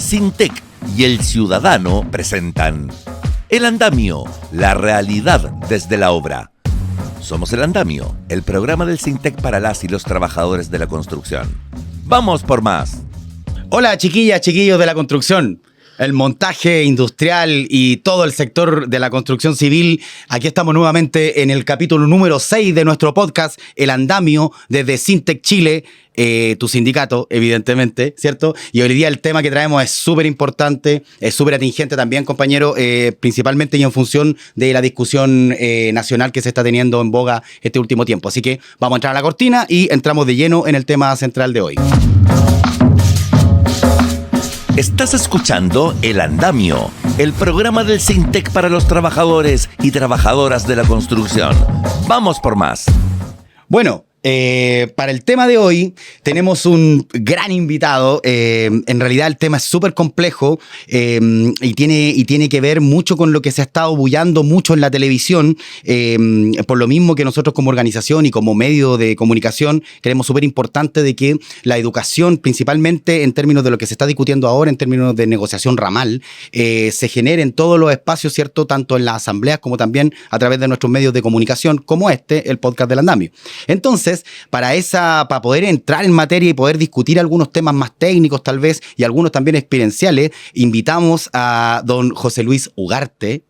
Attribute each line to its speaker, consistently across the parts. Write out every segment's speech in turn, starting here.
Speaker 1: Sintec y El Ciudadano presentan El Andamio, la realidad desde la obra. Somos El Andamio, el programa del Sintec para las y los trabajadores de la construcción. ¡Vamos por más!
Speaker 2: Hola chiquillas, chiquillos de la construcción. El montaje industrial y todo el sector de la construcción civil. Aquí estamos nuevamente en el capítulo número 6 de nuestro podcast, El Andamio, desde Sintec Chile, tu sindicato, evidentemente, ¿cierto? Y hoy día el tema que traemos es súper importante, es súper atingente también, compañero, principalmente y en función de la discusión nacional que se está teniendo en boga este último tiempo. Así que vamos a entrar a la cortina y entramos de lleno en el tema central de hoy.
Speaker 1: Estás escuchando El Andamio, el programa del Sintec para los trabajadores y trabajadoras de la construcción. ¡Vamos por más!
Speaker 2: Bueno, para el tema de hoy tenemos un gran invitado. En realidad el tema es súper complejo y tiene que ver mucho con lo que se ha estado bullando mucho en la televisión. Por lo mismo que nosotros como organización y como medio de comunicación creemos súper importante de que la educación, principalmente en términos de lo que se está discutiendo ahora, en términos de negociación ramal, se genere en todos los espacios, ¿cierto? Tanto en las asambleas como también a través de nuestros medios de comunicación, como el podcast del Andamio. Entonces, para poder entrar en materia y poder discutir algunos temas más técnicos tal vez y algunos también experienciales, invitamos a don José Luis Ugarte,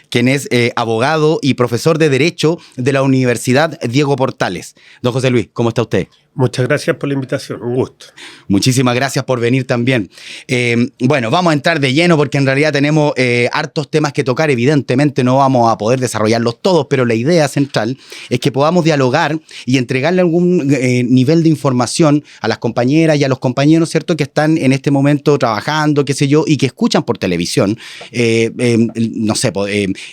Speaker 2: quien es abogado y profesor de Derecho de la Universidad Diego Portales. Don José Luis, ¿cómo está usted?
Speaker 3: Muchas gracias por la invitación, un gusto.
Speaker 2: Muchísimas gracias por venir también. Bueno, vamos a entrar de lleno porque en realidad tenemos hartos temas que tocar. Evidentemente no vamos a poder desarrollarlos todos, pero la idea central es que podamos dialogar y entregarle algún nivel de información a las compañeras y a los compañeros, ¿cierto?, que están en este momento trabajando, qué sé yo, y que escuchan por televisión, no sé,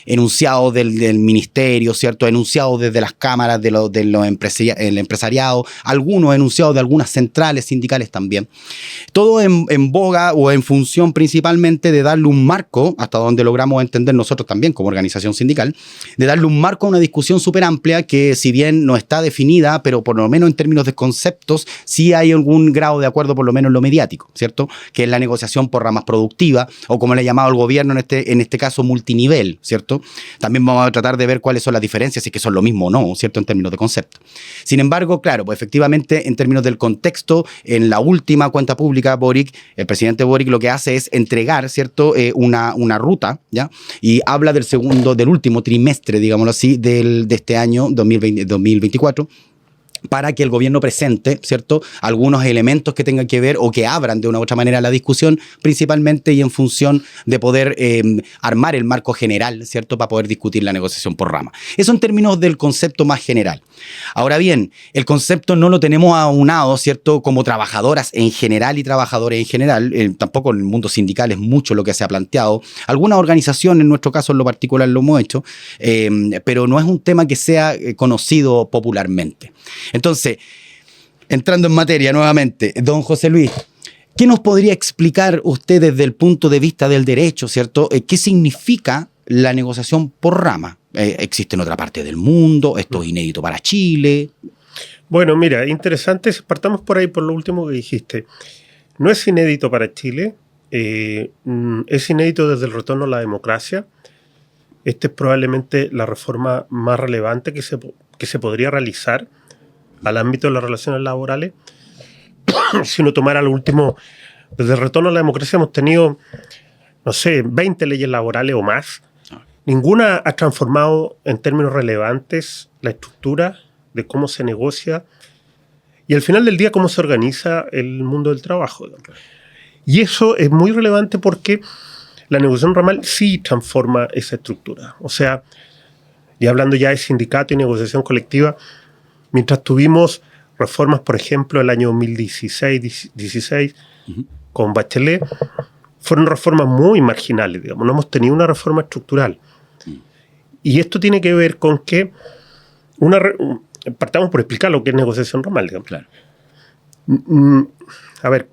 Speaker 2: enunciados del ministerio, ¿cierto?, enunciados desde las cámaras el empresariado, algunos enunciados de algunas centrales sindicales también. Todo en boga o en función principalmente de darle un marco, hasta donde logramos entender nosotros también como organización sindical, de darle un marco a una discusión súper amplia que si bien no está definida, pero por lo menos en términos de conceptos, sí hay algún grado de acuerdo, por lo menos en lo mediático, ¿cierto? Que es la negociación por ramas productivas, o como le ha llamado el gobierno en este caso multinivel, ¿cierto? También vamos a tratar de ver cuáles son las diferencias, si es que son lo mismo o no, ¿cierto? En términos de concepto. Sin embargo, claro, pues efectivamente en términos del contexto, en la última cuenta pública, el presidente Boric lo que hace es entregar, ¿cierto?, una ruta, ¿ya? Y habla del último trimestre, digámoslo así, de este año 2024, para que el gobierno presente, ¿cierto?, algunos elementos que tengan que ver o que abran de una u otra manera la discusión, principalmente y en función de poder armar el marco general, ¿cierto?, para poder discutir la negociación por rama. Eso en términos del concepto más general. Ahora bien, el concepto no lo tenemos aunado, ¿cierto?, como trabajadoras en general y trabajadores en general. Tampoco en el mundo sindical es mucho lo que se ha planteado. Algunas organizaciones, en nuestro caso en lo particular, lo hemos hecho, pero no es un tema que sea conocido popularmente. Entonces, entrando en materia nuevamente, don José Luis, ¿qué nos podría explicar usted desde el punto de vista del derecho, ¿cierto? ¿Qué significa la negociación por rama? ¿Existe en otra parte del mundo? ¿Esto es inédito para Chile?
Speaker 3: Bueno, mira, interesante, partamos por ahí por lo último que dijiste. No es inédito para Chile, es inédito desde el retorno a la democracia. Esta es probablemente la reforma más relevante que se podría realizar al ámbito de las relaciones laborales. Si uno tomara lo último, desde el retorno a la democracia hemos tenido, no sé, 20 leyes laborales o más. Ninguna ha transformado en términos relevantes la estructura de cómo se negocia y al final del día cómo se organiza el mundo del trabajo. Y eso es muy relevante porque la negociación ramal sí transforma esa estructura. O sea, y hablando ya de sindicato y negociación colectiva, mientras tuvimos reformas, por ejemplo, el año 2016 con Bachelet, fueron reformas muy marginales, digamos. No hemos tenido una reforma estructural. Y esto tiene que ver con que partamos por explicar lo que es negociación ramal, digamos.
Speaker 2: Claro.
Speaker 3: A ver,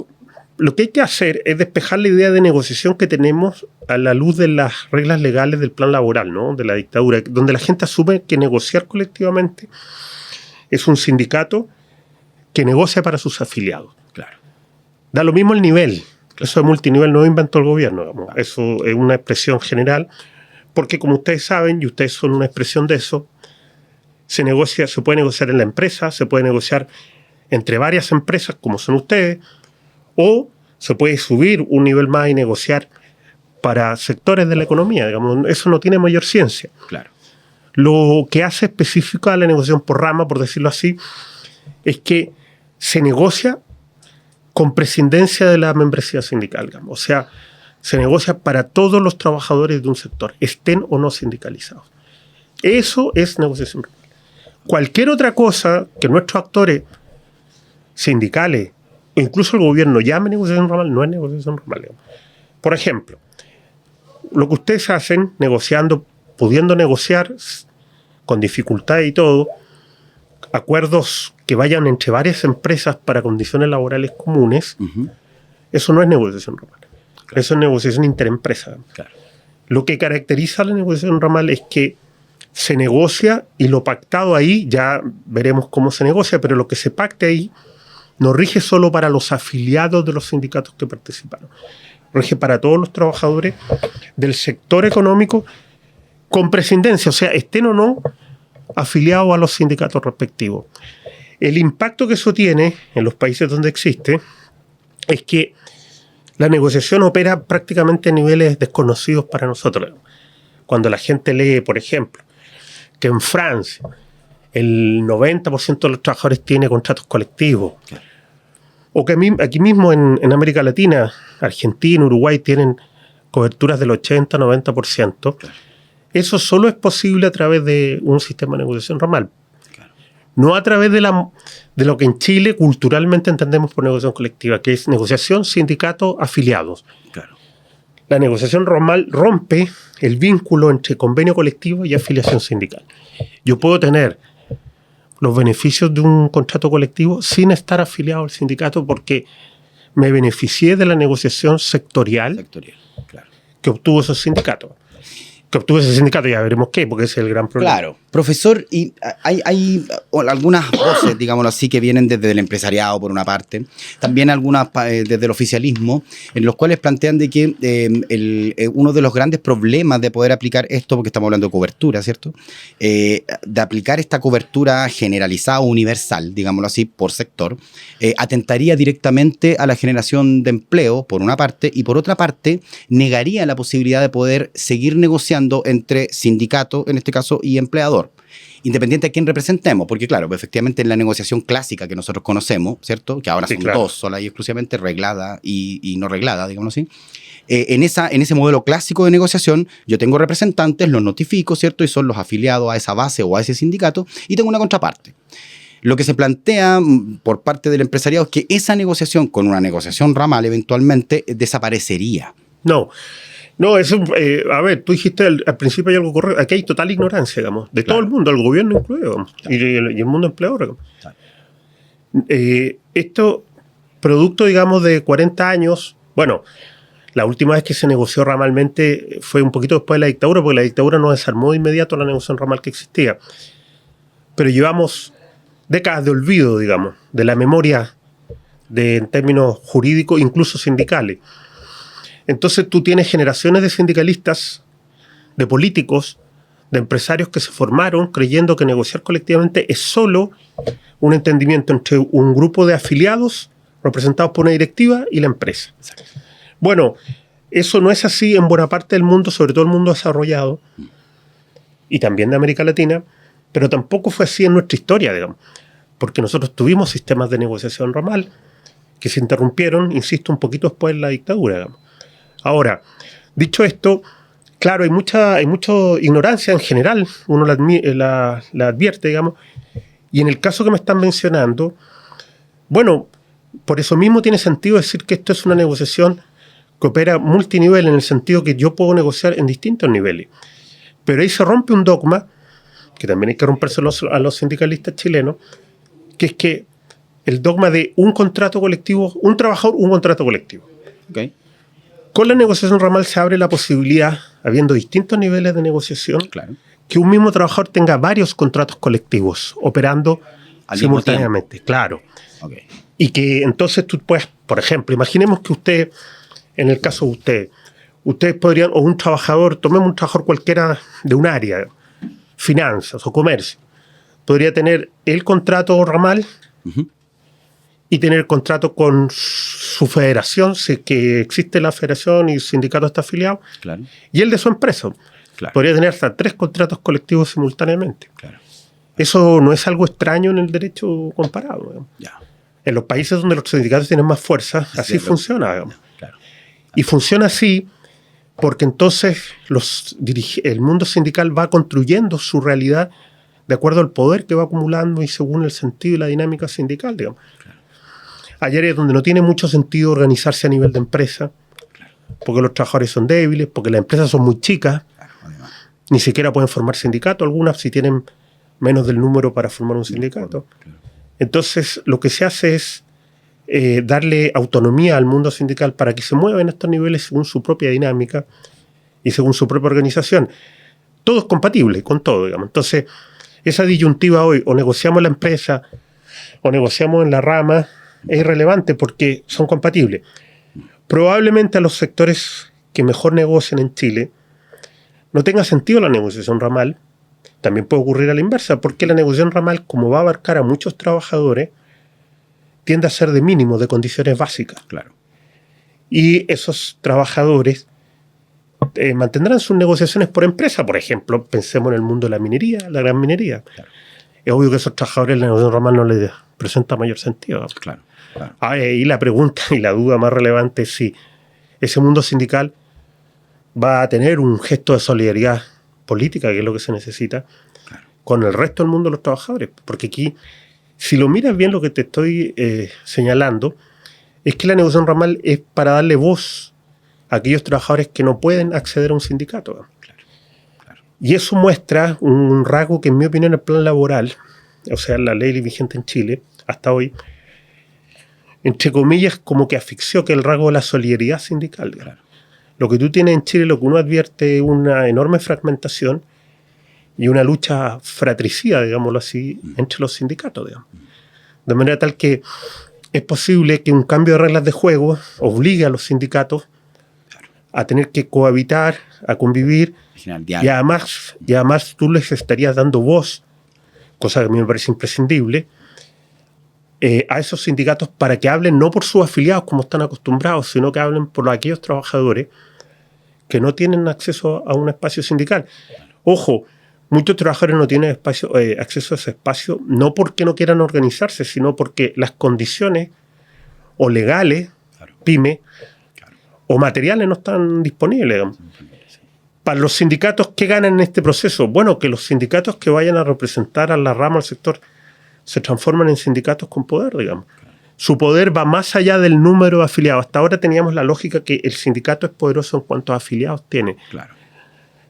Speaker 3: lo que hay que hacer es despejar la idea de negociación que tenemos a la luz de las reglas legales del plan laboral, ¿no?, de la dictadura, donde la gente asume que negociar colectivamente es un sindicato que negocia para sus afiliados.
Speaker 2: Claro.
Speaker 3: Da lo mismo el nivel. Eso de multinivel no inventó el gobierno, digamos. Eso es una expresión general, porque como ustedes saben, y ustedes son una expresión de eso, se puede negociar en la empresa, se puede negociar entre varias empresas, como son ustedes, o se puede subir un nivel más y negociar para sectores de la economía, digamos. Eso no tiene mayor ciencia.
Speaker 2: Claro.
Speaker 3: Lo que hace específica la negociación por rama, por decirlo así, es que se negocia con prescindencia de la membresía sindical, digamos. O sea, se negocia para todos los trabajadores de un sector, estén o no sindicalizados. Eso es negociación ramal. Cualquier otra cosa que nuestros actores sindicales o incluso el gobierno llame negociación ramal, no es negociación ramal, digamos. Por ejemplo, lo que ustedes hacen negociando, pudiendo negociar con dificultad y todo, acuerdos que vayan entre varias empresas para condiciones laborales comunes, eso no es negociación ramal. Claro. Eso es negociación interempresa. Claro. Lo que caracteriza a la negociación ramal es que se negocia y lo pactado ahí, ya veremos cómo se negocia, pero lo que se pacte ahí no rige solo para los afiliados de los sindicatos que participaron. Rige para todos los trabajadores del sector económico con prescindencia, o sea, estén o no afiliados a los sindicatos respectivos. El impacto que eso tiene en los países donde existe es que la negociación opera prácticamente a niveles desconocidos para nosotros. Cuando la gente lee, por ejemplo, que en Francia el 90% de los trabajadores tiene contratos colectivos, o que aquí mismo en América Latina, Argentina, Uruguay tienen coberturas del 80-90%, eso solo es posible a través de un sistema de negociación ramal. No a través de lo que en Chile culturalmente entendemos por negociación colectiva, que es negociación, sindicato, afiliados. Claro. La negociación ramal rompe el vínculo entre convenio colectivo y afiliación sindical. Yo puedo tener los beneficios de un contrato colectivo sin estar afiliado al sindicato porque me beneficié de la negociación sectorial claro, que obtuvo esos sindicatos. Que obtuvo ese sindicato, ya veremos qué, porque ese es el gran problema.
Speaker 2: Claro. Profesor, y hay algunas voces, digámoslo así, que vienen desde el empresariado, por una parte, también algunas desde el oficialismo, en los cuales plantean de que uno de los grandes problemas de poder aplicar esto, porque estamos hablando de cobertura, ¿cierto? De aplicar esta cobertura generalizada o universal, digámoslo así, por sector, atentaría directamente a la generación de empleo, por una parte, y por otra parte, negaría la posibilidad de poder seguir negociando entre sindicato, en este caso, y empleador, independiente de quién representemos, porque claro, efectivamente en la negociación clásica que nosotros conocemos, ¿cierto? Que ahora son claro, dos, sola y exclusivamente, reglada y no reglada, digamos así. En ese modelo clásico de negociación, yo tengo representantes, los notifico, ¿cierto? Y son los afiliados a esa base o a ese sindicato, y tengo una contraparte. Lo que se plantea por parte del empresariado es que esa negociación, con una negociación ramal eventualmente, desaparecería.
Speaker 3: No, eso, a ver, tú dijiste al principio hay algo correcto. Aquí hay total ignorancia, digamos, de todo el mundo, el gobierno incluido, digamos, y el mundo empleador. Esto, producto, digamos, de 40 años, bueno, la última vez que se negoció ramalmente fue un poquito después de la dictadura, porque la dictadura no desarmó de inmediato la negociación ramal que existía. Pero llevamos décadas de olvido, digamos, de la memoria en términos jurídicos, incluso sindicales. Entonces tú tienes generaciones de sindicalistas, de políticos, de empresarios que se formaron creyendo que negociar colectivamente es solo un entendimiento entre un grupo de afiliados representados por una directiva y la empresa. Exacto. Bueno, eso no es así en buena parte del mundo, sobre todo el mundo desarrollado, y también de América Latina, pero tampoco fue así en nuestra historia, digamos, porque nosotros tuvimos sistemas de negociación ramal que se interrumpieron, insisto, un poquito después de la dictadura, digamos. Ahora, dicho esto, claro, hay mucha ignorancia en general, uno la advierte, digamos, y en el caso que me están mencionando, bueno, por eso mismo tiene sentido decir que esto es una negociación que opera multinivel en el sentido que yo puedo negociar en distintos niveles. Pero ahí se rompe un dogma, que también hay que rompérselo a los sindicalistas chilenos, que es que el dogma de un contrato colectivo, un trabajador, un contrato colectivo.
Speaker 2: Okay.
Speaker 3: Con la negociación ramal se abre la posibilidad, habiendo distintos niveles de negociación, claro, que un mismo trabajador tenga varios contratos colectivos operando simultáneamente. Claro. Okay. Y que entonces tú puedes, por ejemplo, imaginemos que usted en el caso de ustedes podrían, o un trabajador, tomemos un trabajador cualquiera de un área, finanzas o comercio, podría tener el contrato ramal y tener el contrato con su federación, si es que existe la federación y el sindicato está afiliado,
Speaker 2: Claro.
Speaker 3: y el de su empresa.
Speaker 2: Claro.
Speaker 3: Podría tener hasta 3 contratos colectivos simultáneamente.
Speaker 2: Claro.
Speaker 3: Eso no es algo extraño en el derecho comparado, digamos.
Speaker 2: Ya.
Speaker 3: En los países donde los sindicatos tienen más fuerza, así
Speaker 2: Sí,
Speaker 3: funciona, digamos.
Speaker 2: Claro.
Speaker 3: Y funciona así porque entonces el mundo sindical va construyendo su realidad de acuerdo al poder que va acumulando y según el sentido y la dinámica sindical, digamos.
Speaker 2: Claro.
Speaker 3: Hay áreas donde no tiene mucho sentido organizarse a nivel de empresa, porque los trabajadores son débiles, porque las empresas son muy chicas,
Speaker 2: Además.
Speaker 3: ni siquiera pueden formar sindicato, algunas si tienen menos del número para formar un sindicato.
Speaker 2: Claro.
Speaker 3: Entonces, lo que se hace es darle autonomía al mundo sindical para que se mueva en estos niveles según su propia dinámica y según su propia organización. Todo es compatible con todo, digamos. Entonces, esa disyuntiva hoy, o negociamos en la empresa o negociamos en la rama, es irrelevante porque son compatibles. Probablemente a los sectores que mejor negocian en Chile no tenga sentido la negociación ramal. También puede ocurrir a la inversa, porque la negociación ramal, como va a abarcar a muchos trabajadores, tiende a ser de mínimo, de condiciones básicas.
Speaker 2: Claro.
Speaker 3: Y esos trabajadores mantendrán sus negociaciones por empresa, por ejemplo. Pensemos en el mundo de la minería, la gran minería.
Speaker 2: Claro.
Speaker 3: Es obvio que a esos trabajadores la negociación ramal no les presenta mayor sentido.
Speaker 2: Claro. Claro.
Speaker 3: Y la pregunta y la duda más relevante es si ese mundo sindical va a tener un gesto de solidaridad política, que es lo que se necesita,
Speaker 2: Claro.
Speaker 3: con el resto del mundo de los trabajadores. Porque aquí, si lo miras bien, lo que te estoy señalando es que la negociación ramal es para darle voz a aquellos trabajadores que no pueden acceder a un sindicato.
Speaker 2: Claro. Claro.
Speaker 3: Y eso muestra un rasgo que, en mi opinión, el plan laboral, o sea, la ley vigente en Chile, hasta hoy, entre comillas, como que asfixió, que el rasgo de la solidaridad sindical.
Speaker 2: Claro.
Speaker 3: Lo que tú tienes en Chile, lo que uno advierte, es una enorme fragmentación y una lucha fratricida, digámoslo así, entre los sindicatos, digamos. De manera tal que es posible que un cambio de reglas de juego obligue a los sindicatos a tener que cohabitar, a convivir, y además tú les estarías dando voz, cosa que a mí me parece imprescindible, a esos sindicatos para que hablen no por sus afiliados como están acostumbrados, sino que hablen por aquellos trabajadores que no tienen acceso a un espacio sindical. Ojo, muchos trabajadores no tienen acceso a ese espacio no porque no quieran organizarse, sino porque las condiciones o legales, pyme, o materiales no están disponibles. Digamos. Para los sindicatos, ¿qué ganan en este proceso? Bueno, que los sindicatos que vayan a representar a la rama, al sector, se transforman en sindicatos con poder, digamos. Su poder va más allá del número de afiliados. Hasta ahora teníamos la lógica que el sindicato es poderoso en cuanto a afiliados tiene.
Speaker 2: Claro.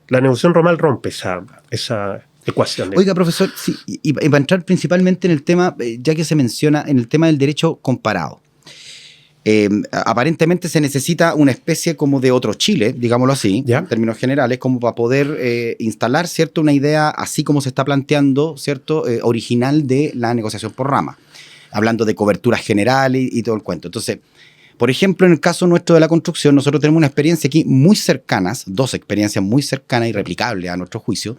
Speaker 3: La negociación ramal rompe esa ecuación.
Speaker 2: Oiga, profesor, sí, y para entrar principalmente en el tema, ya que se menciona, en el tema del derecho comparado. Aparentemente se necesita una especie como de otro Chile, digámoslo así,
Speaker 3: ¿Ya?
Speaker 2: en términos generales, como para poder instalar, ¿cierto?, una idea así como se está planteando, ¿cierto?, original de la negociación por rama, hablando de coberturas generales y todo el cuento. Entonces, por ejemplo, en el caso nuestro de la construcción, nosotros tenemos una experiencia aquí muy cercanas, dos experiencias muy cercanas y replicables a nuestro juicio,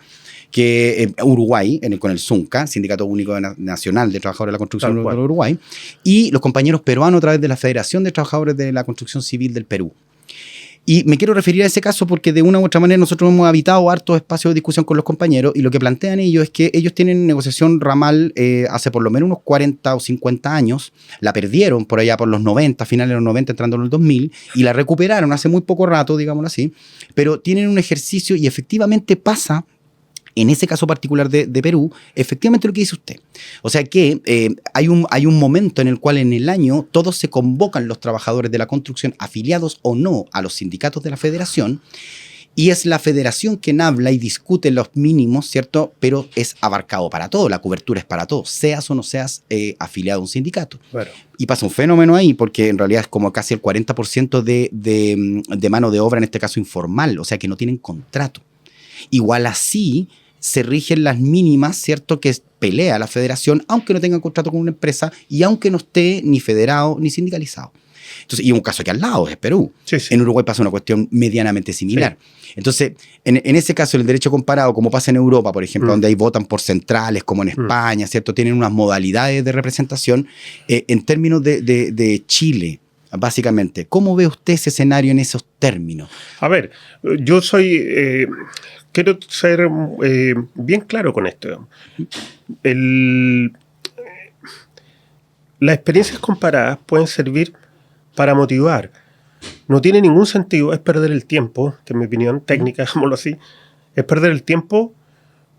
Speaker 2: que Uruguay, con el SUNCA, Sindicato Único Nacional de Trabajadores de la Construcción de Uruguay, y los compañeros peruanos a través de la Federación de Trabajadores de la Construcción Civil del Perú. Y me quiero referir a ese caso porque de una u otra manera nosotros hemos habitado hartos espacios de discusión con los compañeros y lo que plantean ellos es que ellos tienen negociación ramal hace por lo menos unos 40 o 50 años, la perdieron por allá por los 90, finales de los 90, entrando en los 2000, y la recuperaron hace muy poco rato, digámoslo así, pero tienen un ejercicio y efectivamente pasa. En ese caso particular de Perú, efectivamente lo que dice usted. O sea que hay un momento en el cual en el año todos se convocan los trabajadores de la construcción, afiliados o no a los sindicatos de la federación, y es la federación quien habla y discute los mínimos, ¿cierto? Pero es abarcado para todo, la cobertura es para todo, seas o no seas afiliado a un sindicato.
Speaker 3: Bueno.
Speaker 2: Y pasa un fenómeno ahí, porque en realidad es como casi el 40% de mano de obra, en este caso informal, o sea que no tienen contrato. Igual así se rigen las mínimas, ¿cierto?, que pelea la federación, aunque no tenga contrato con una empresa y aunque no esté ni federado ni sindicalizado. Entonces, y un caso aquí al lado es Perú.
Speaker 3: Sí, sí.
Speaker 2: En Uruguay pasa una cuestión medianamente similar.
Speaker 3: Sí.
Speaker 2: Entonces, en ese caso, el derecho comparado, como pasa en Europa, por ejemplo, donde ahí votan por centrales, como en España, ¿cierto? Tienen unas modalidades de representación. En términos de Chile, básicamente, ¿cómo ve usted ese escenario en esos términos?
Speaker 3: A ver, yo quiero ser bien claro con esto. Las experiencias comparadas pueden servir para motivar. No tiene ningún sentido, es perder el tiempo, que en mi opinión técnica, digámoslo así, es perder el tiempo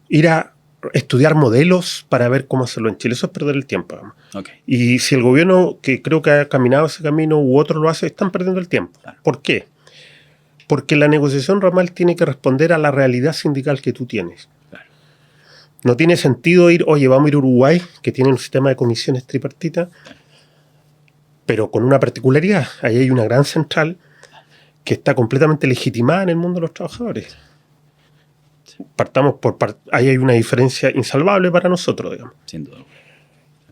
Speaker 3: ir a estudiar modelos para ver cómo hacerlo en Chile. Eso es perder el tiempo.
Speaker 2: Okay.
Speaker 3: Y si el gobierno, que creo que ha caminado ese camino, u otro lo hace, están perdiendo el tiempo. Claro. ¿Por qué? Porque la negociación ramal tiene que responder a la realidad sindical que tú tienes. Claro. No tiene sentido oye, vamos a ir a Uruguay, que tiene un sistema de comisiones tripartitas, pero con una particularidad. Ahí hay una gran central que está completamente legitimada en el mundo de los trabajadores. Partamos ahí hay una diferencia insalvable para nosotros, digamos.
Speaker 2: Sin duda.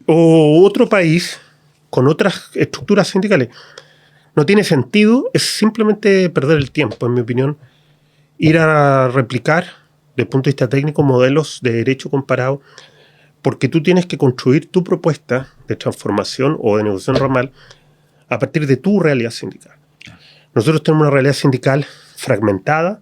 Speaker 3: O otro país con otras estructuras sindicales. No tiene sentido, es simplemente perder el tiempo, en mi opinión, ir a replicar, desde el punto de vista técnico, modelos de derecho comparado, porque tú tienes que construir tu propuesta de transformación o de negociación ramal a partir de tu realidad sindical. Nosotros tenemos una realidad sindical fragmentada,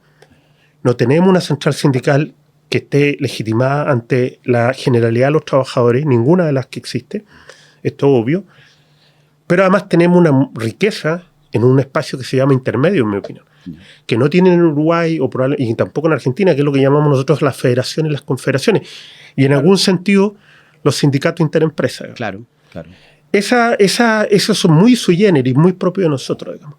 Speaker 3: no tenemos una central sindical que esté legitimada ante la generalidad de los trabajadores, ninguna de las que existe, esto es obvio, pero además tenemos una riqueza en un espacio que se llama intermedio, en mi opinión, que no tienen en Uruguay y tampoco en Argentina, que es lo que llamamos nosotros las federaciones y las confederaciones, y en algún sentido los sindicatos interempresas.
Speaker 2: Claro, claro.
Speaker 3: Esos son muy sui generis, muy propios de nosotros, digamos.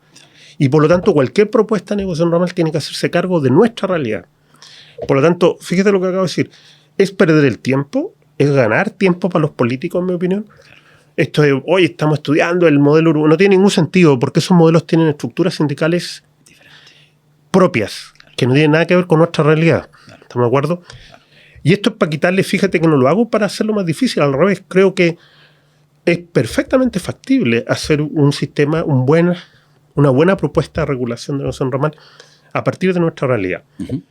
Speaker 3: Y por lo tanto, cualquier propuesta de negociación ramal tiene que hacerse cargo de nuestra realidad. Por lo tanto, fíjate lo que acabo de decir. Es perder el tiempo, es ganar tiempo para los políticos, en mi opinión. Esto de, hoy estamos estudiando el modelo uruguayo, no tiene ningún sentido, porque esos modelos tienen estructuras sindicales propias, que no tienen nada que ver con nuestra realidad. ¿Estamos de acuerdo? Y esto es para quitarle, fíjate que no lo hago para hacerlo más difícil, al revés, creo que es perfectamente factible hacer un sistema, una buena propuesta de regulación de negociación ramal a partir de nuestra realidad. Uh-huh.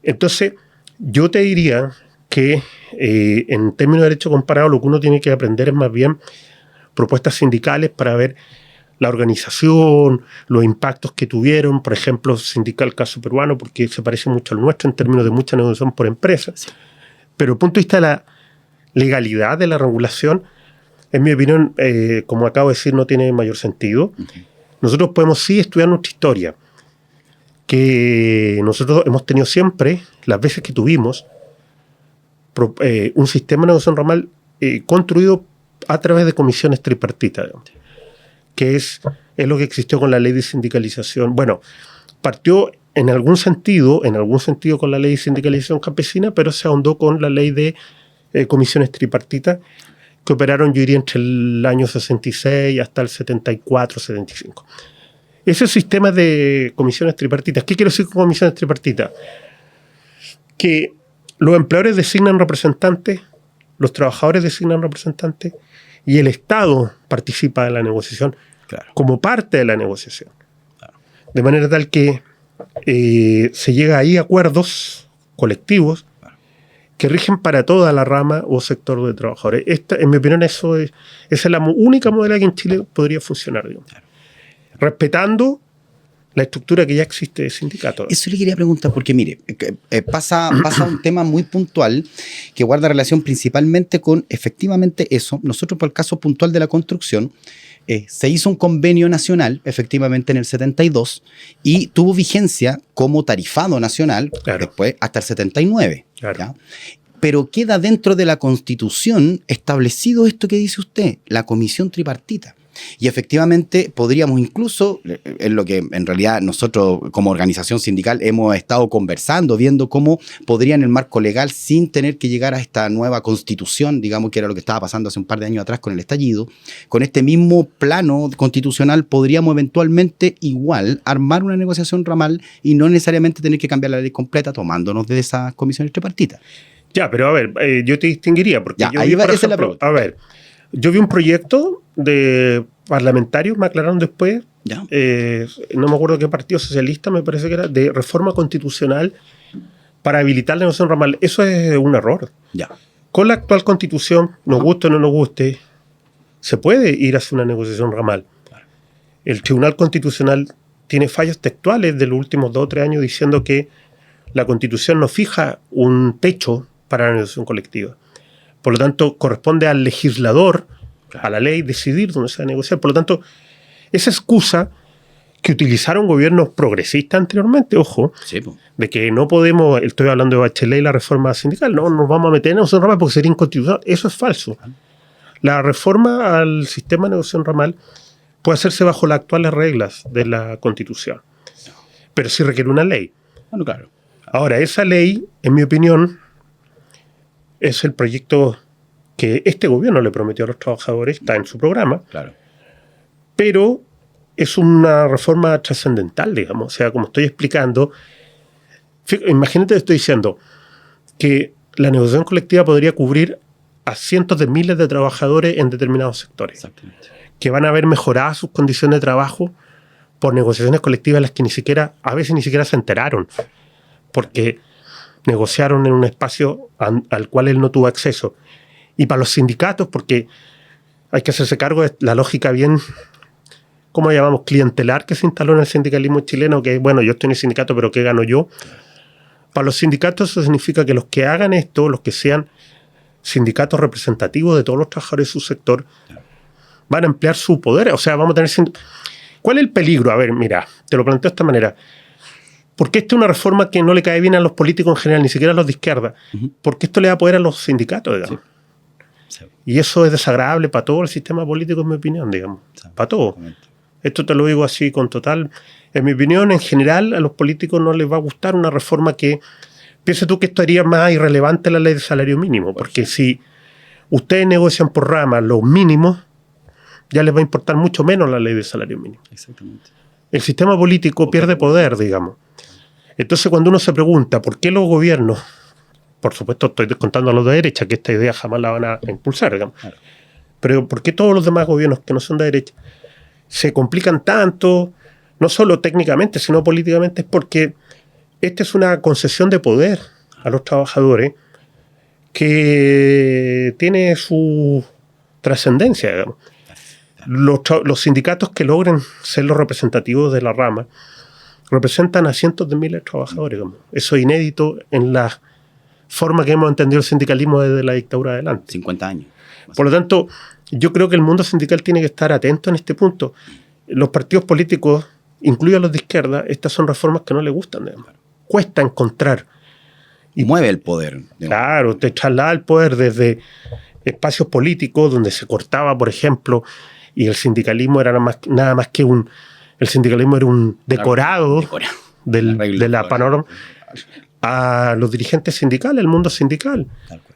Speaker 3: Entonces, yo te diría que en términos de derecho comparado lo que uno tiene que aprender es más bien propuestas sindicales para ver la organización, los impactos que tuvieron, por ejemplo, sindical caso peruano, porque se parece mucho al nuestro en términos de mucha negociación por empresas. Sí. Pero desde el punto de vista de la legalidad de la regulación, en mi opinión, como acabo de decir, no tiene mayor sentido. Uh-huh. Nosotros podemos sí estudiar nuestra historia, que nosotros hemos tenido siempre, las veces que tuvimos, un sistema de negociación ramal construido a través de comisiones tripartitas, que es lo que existió con la ley de sindicalización. Bueno, partió en algún sentido con la ley de sindicalización campesina, pero se ahondó con la ley de comisiones tripartitas, que operaron, yo diría, entre el año 66 hasta el 74, 75. Ese sistema de comisiones tripartitas, ¿qué quiero decir con comisiones tripartitas? Que los empleadores designan representantes, los trabajadores designan representantes y el Estado participa de la negociación, claro, como parte de la negociación. Claro. De manera tal que se llega ahí a acuerdos colectivos, claro, que rigen para toda la rama o sector de trabajadores. En mi opinión, esa es la única modalidad que en Chile podría funcionar, digamos. Claro. Respetando la estructura que ya existe de sindicato.
Speaker 2: Eso le quería preguntar, porque mire, pasa un tema muy puntual que guarda relación principalmente con efectivamente eso. Nosotros, por el caso puntual de la construcción, se hizo un convenio nacional, efectivamente en el 72, y tuvo vigencia como tarifado nacional, claro, después hasta el 79. Claro. ¿Ya? Pero queda dentro de la Constitución establecido esto que dice usted, la comisión tripartita. Y efectivamente podríamos incluso, es lo que en realidad nosotros como organización sindical hemos estado conversando, viendo cómo podría en el marco legal, sin tener que llegar a esta nueva constitución, digamos que era lo que estaba pasando hace un par de años atrás con el estallido, con este mismo plano constitucional podríamos eventualmente igual armar una negociación ramal y no necesariamente tener que cambiar la ley completa tomándonos de esas comisiones tripartitas.
Speaker 3: Ya, pero a ver, yo te distinguiría, porque
Speaker 2: ya,
Speaker 3: yo
Speaker 2: ahí
Speaker 3: vi, por
Speaker 2: esa es la
Speaker 3: ejemplo,
Speaker 2: pregunta.
Speaker 3: a ver, Yo vi un proyecto de parlamentarios, me aclararon después,
Speaker 2: ¿Ya?
Speaker 3: no me acuerdo qué partido socialista, me parece que era, de reforma constitucional para habilitar la negociación ramal. Eso es un error.
Speaker 2: Ya.
Speaker 3: Con la actual constitución, nos guste o no nos guste, se puede ir hacia una negociación ramal. El Tribunal Constitucional tiene fallos textuales de los últimos 2 o 3 años diciendo que la Constitución no fija un techo para la negociación colectiva. Por lo tanto, corresponde al legislador, a la ley, decidir dónde se va a negociar. Por lo tanto, esa excusa que utilizaron gobiernos progresistas anteriormente, ojo,
Speaker 2: Sí, pues.
Speaker 3: de que no podemos, estoy hablando de Bachelet y la reforma sindical, no nos vamos a meter en negociación ramal porque sería inconstitucional. Eso es falso. La reforma al sistema de negociación ramal puede hacerse bajo las actuales reglas de la Constitución, pero sí requiere una ley.
Speaker 2: Bueno, claro.
Speaker 3: Ahora, esa ley, en mi opinión, es el proyecto que este gobierno le prometió a los trabajadores, está en su programa,
Speaker 2: Claro.
Speaker 3: pero es una reforma trascendental, digamos. O sea, como estoy explicando, imagínate que estoy diciendo que la negociación colectiva podría cubrir a cientos de miles de trabajadores en determinados sectores,
Speaker 2: Exactamente.
Speaker 3: que van a ver mejoradas sus condiciones de trabajo por negociaciones colectivas las que a veces ni siquiera se enteraron, porque negociaron en un espacio al cual él no tuvo acceso. Y para los sindicatos, porque hay que hacerse cargo de la lógica bien, ¿cómo llamamos? Clientelar que se instaló en el sindicalismo chileno, que bueno, yo estoy en el sindicato, pero ¿qué gano yo? Para los sindicatos eso significa que los que hagan esto, los que sean sindicatos representativos de todos los trabajadores de su sector, van a emplear su poder. O sea, vamos a tener... ¿Cuál es el peligro? A ver, mira, te lo planteo de esta manera. Porque esta es una reforma que no le cae bien a los políticos en general, ni siquiera a los de izquierda. Porque esto le da poder a los sindicatos, digamos.
Speaker 2: Sí.
Speaker 3: Y eso es desagradable para todo el sistema político, en mi opinión, digamos.
Speaker 2: Sí.
Speaker 3: Para todo. Esto te lo digo así con total... En mi opinión, en general, a los políticos no les va a gustar una reforma que... Piensa tú que esto haría más irrelevante la ley de salario mínimo. Porque si ustedes negocian por ramas los mínimos, ya les va a importar mucho menos la ley de salario mínimo.
Speaker 2: Exactamente.
Speaker 3: El sistema político pierde poder, digamos. Entonces, cuando uno se pregunta por qué los gobiernos, por supuesto estoy descontando a los de derecha, que esta idea jamás la van a impulsar, digamos,
Speaker 2: Claro.
Speaker 3: pero por qué todos los demás gobiernos que no son de derecha se complican tanto, no solo técnicamente, sino políticamente, es porque esta es una concesión de poder a los trabajadores que tiene su trascendencia, digamos. Los sindicatos que logren ser los representativos de la rama representan a cientos de miles de trabajadores. Digamos. Eso es inédito en la forma que hemos entendido el sindicalismo desde la dictadura adelante.
Speaker 2: 50 años.
Speaker 3: Por lo tanto, yo creo que el mundo sindical tiene que estar atento en este punto. Los partidos políticos, incluidos los de izquierda, estas son reformas que no les gustan. Digamos. Cuesta encontrar.
Speaker 2: Y mueve el poder. Digamos.
Speaker 3: Claro, te traslada el poder desde espacios políticos donde se cortaba, por ejemplo, y el sindicalismo era nada más que el sindicalismo era un decorado de la panorama, a los dirigentes sindicales, el mundo sindical.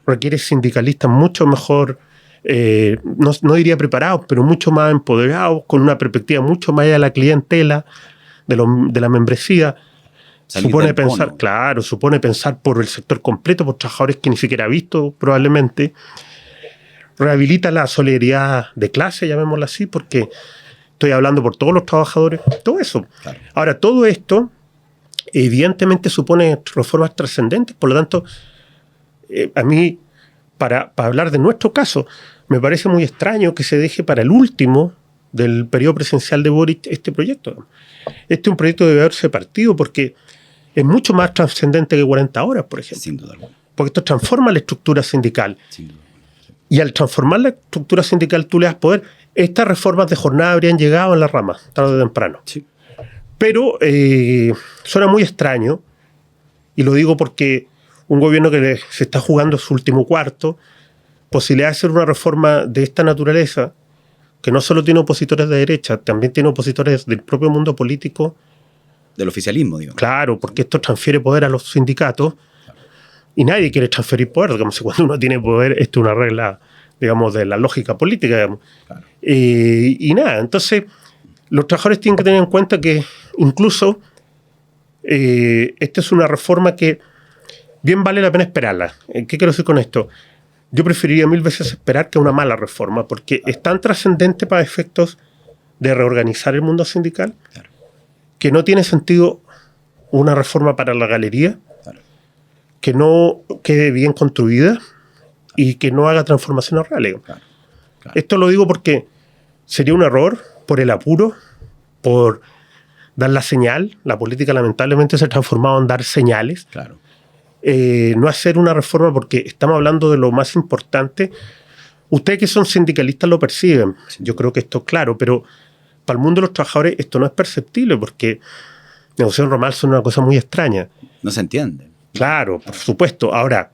Speaker 3: Requiere sindicalistas mucho mejor, no diría preparados, pero mucho más empoderados, con una perspectiva mucho más allá de la clientela, de la membresía. Supone pensar, claro, supone pensar por el sector completo, por trabajadores que ni siquiera ha visto probablemente. Rehabilita la solidaridad de clase, llamémosla así, porque estoy hablando por todos los trabajadores, todo eso. Claro. Ahora, todo esto evidentemente supone reformas trascendentes, por lo tanto, a mí, para hablar de nuestro caso, me parece muy extraño que se deje para el último del periodo presidencial de Boric este proyecto. Este es un proyecto que debe haberse partido porque es mucho más trascendente que 40 horas, por ejemplo.
Speaker 2: Sin duda alguna.
Speaker 3: Porque esto transforma la estructura sindical. Sin duda. Y al transformar la estructura sindical, tú le das poder. Estas reformas de jornada habrían llegado en la rama, tarde o temprano.
Speaker 2: Sí.
Speaker 3: Pero suena muy extraño, y lo digo porque un gobierno que se está jugando su último cuarto, posibilidad de hacer una reforma de esta naturaleza, que no solo tiene opositores de derecha, también tiene opositores del propio mundo político.
Speaker 2: Del oficialismo, digamos.
Speaker 3: Claro, porque esto transfiere poder a los sindicatos. Y nadie quiere transferir poder, digamos, cuando uno tiene poder, esto es una regla, digamos, de la lógica política, digamos. Claro. Y nada, entonces, los trabajadores tienen que tener en cuenta que incluso esta es una reforma que bien vale la pena esperarla. ¿Qué quiero decir con esto? yo preferiría 1000 veces esperar que una mala reforma, porque es tan trascendente para efectos de reorganizar el mundo sindical, claro, que no tiene sentido una reforma para la galería, claro, que no quede bien construida, claro, y que no haga transformaciones reales. Claro, claro. Esto lo digo porque sería un error por el apuro, por dar la señal. La política lamentablemente se ha transformado en dar señales. Claro. No hacer una reforma porque estamos hablando de lo más importante. Ustedes que son sindicalistas lo perciben. Yo creo que esto es claro, pero para el mundo de los trabajadores esto no es perceptible porque negociación ramal son una cosa muy extraña.
Speaker 2: No se entiende.
Speaker 3: Claro, por supuesto. Ahora,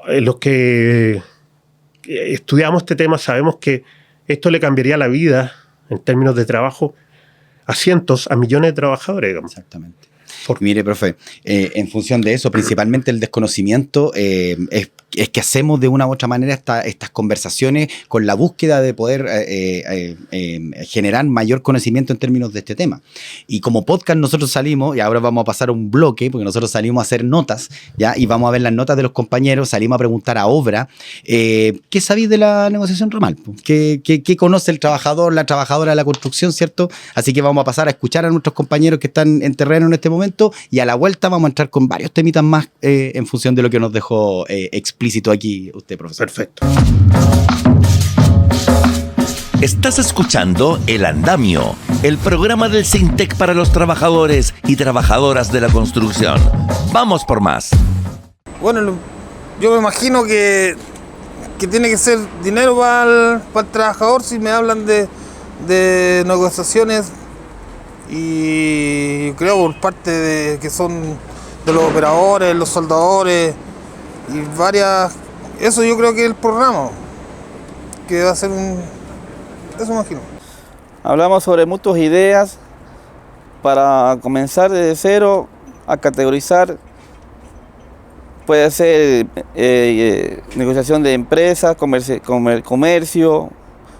Speaker 3: los que estudiamos este tema sabemos que esto le cambiaría la vida en términos de trabajo a cientos, a millones de trabajadores, digamos.
Speaker 2: Exactamente. Mire, profe, en función de eso, principalmente el desconocimiento, es que hacemos de una u otra manera estas conversaciones con la búsqueda de poder generar mayor conocimiento en términos de este tema. Y como podcast nosotros salimos, y ahora vamos a pasar a un bloque, porque nosotros salimos a hacer notas, ¿ya? Y vamos a ver las notas de los compañeros, salimos a preguntar a Obra, ¿qué sabéis de la negociación ramal? ¿Qué conoce el trabajador, la trabajadora de la construcción, cierto? Así que vamos a pasar a escuchar a nuestros compañeros que están en terreno en este momento, y a la vuelta vamos a entrar con varios temitas más en función de lo que nos dejó explícito aquí usted, profesor.
Speaker 3: Perfecto.
Speaker 1: Estás escuchando El Andamio, el programa del SINTEC para los trabajadores y trabajadoras de la construcción. Vamos por más.
Speaker 4: Bueno, yo me imagino que tiene que ser dinero para el trabajador si me hablan de negociaciones, y creo por parte de que son de los operadores, los soldadores y varias. Eso yo creo que es el programa que va a ser eso me imagino.
Speaker 5: Hablamos sobre mutuas ideas para comenzar desde cero a categorizar. Puede ser negociación de empresas, comercio,